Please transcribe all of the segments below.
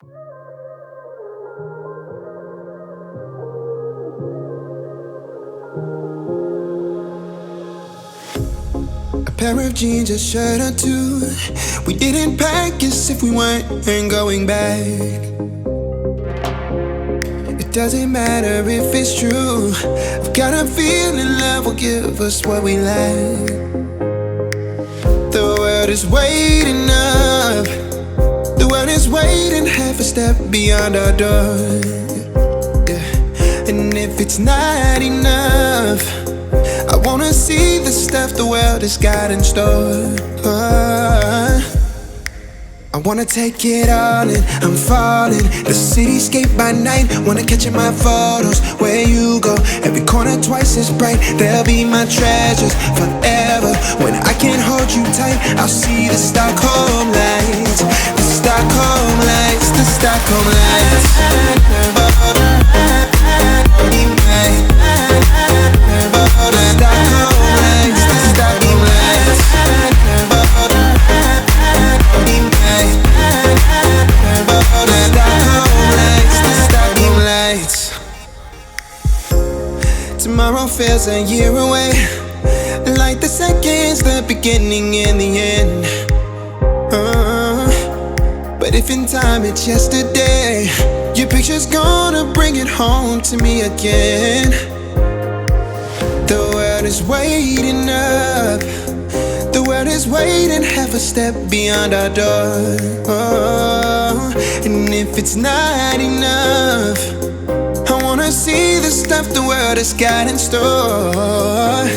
A pair of jeans, a shirt or two. We didn't pack as if we weren't going back. It doesn't matter if it's true. I've got a feeling love will give us what we lack. The world is waiting up. The world is waiting half a step beyond our door. Yeah. And if it's not enough, I wanna see the stuff the world has got in store. I wanna take it all in, I'm falling. The cityscape by night, wanna catch in my photos. Where you go, every corner twice as bright. They'll be my treasures forever. When I can't hold you tight, I'll see the Stockholm lights. The Stockholm lights, the Stockholm lights. The Stockholm lights, the Stockholm lights. Tomorrow feels a year away, like the seconds, the beginning and the end. But if in time it's yesterday, your picture's gonna bring it home to me again. The world is waiting up. The world is waiting half a step beyond our door. And if it's not enough, I wanna see the stuff the world has got in store.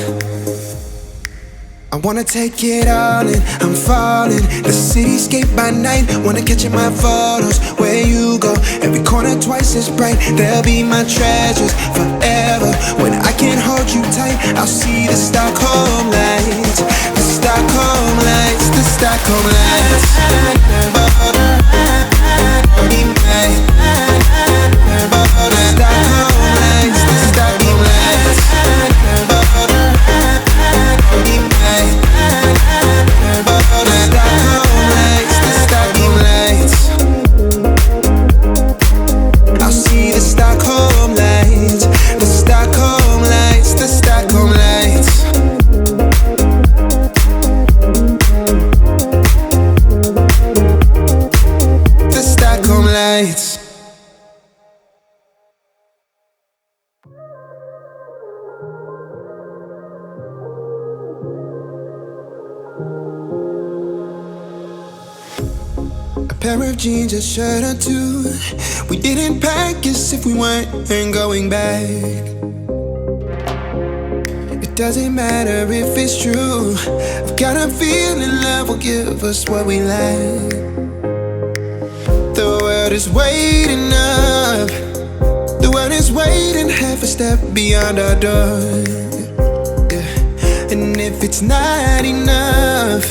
I wanna take it all in, I'm falling. The cityscape by night, wanna catch in my photos. Where you go, every corner twice as bright. They'll be my treasures forever. When I can't hold you tight, I'll see the Stockholm lights. The Stockholm lights, the Stockholm lights. Pair of jeans, a shirt or two. We didn't pack as if we weren't going back. It doesn't matter if it's true. I've got a feeling love will give us what we lack. The world is waiting up. The world is waiting half a step beyond our door. Yeah. And if it's not enough,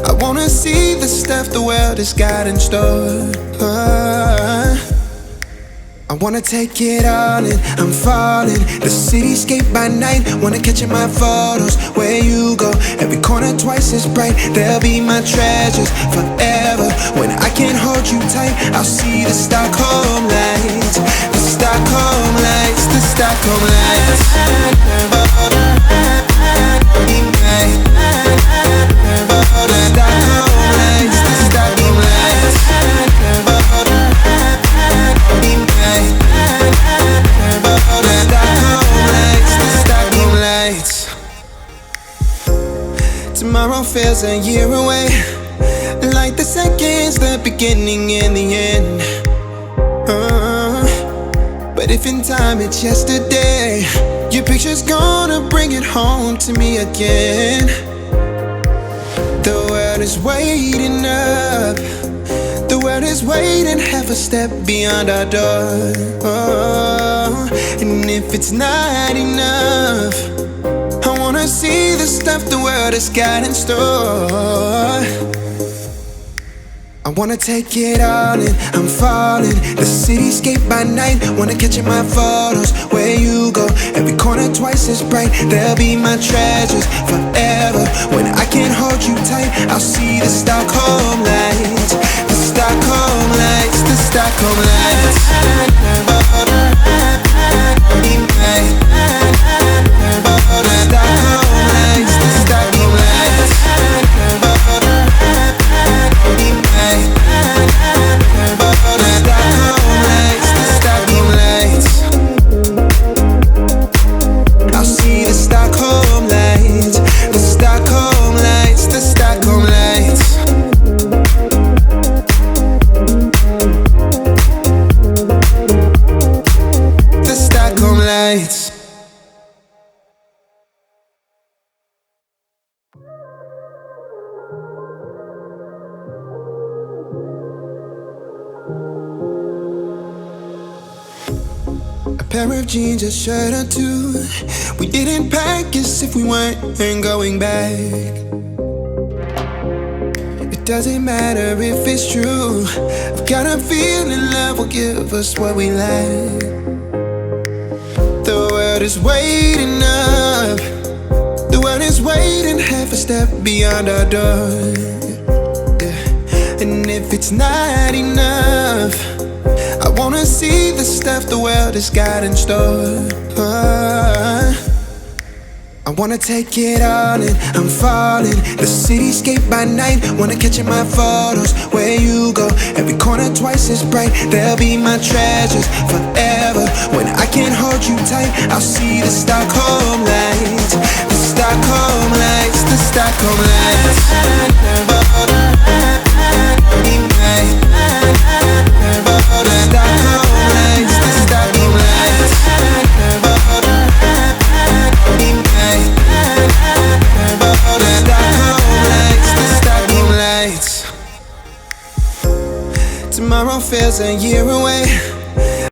I wanna see the stuff the world has got in store. I wanna take it all in, I'm falling. The cityscape by night, wanna catch in my photos. Where you go, every corner twice as bright. They'll be my treasures forever. When I can't hold you tight, I'll see the Stockholm lights. The Stockholm lights, the Stockholm lights. Tomorrow feels a year away, like the seconds, the beginning and the end. But if in time it's yesterday, your picture's gonna bring it home to me again. The world is waiting up. The world is waiting half a step beyond our door. And if it's not enough, I wanna see the stuff the world has got in store. I wanna take it all in, I'm falling. The cityscape by night, wanna catch in my photos. Where you go, every corner twice as bright. They'll be my treasures forever. When I can't hold you tight, I'll see the Stockholm lights. The Stockholm lights, the Stockholm Stockholm lights. Pair of jeans, a shirt or two. We didn't pack as if we weren't going back. It doesn't matter if it's true. I've got a feeling love will give us what we lack. The world is waiting up. The world is waiting half a step beyond our door. Yeah. And if it's not enough, I wanna see the stuff the world has got in store. I wanna take it all in, I'm falling. The cityscape by night, wanna catch in my photos. Where you go, every corner twice as bright. They'll be my treasures forever. When I can't hold you tight, I'll see the Stockholm lights. The Stockholm lights, the Stockholm lights. Tomorrow feels a year away.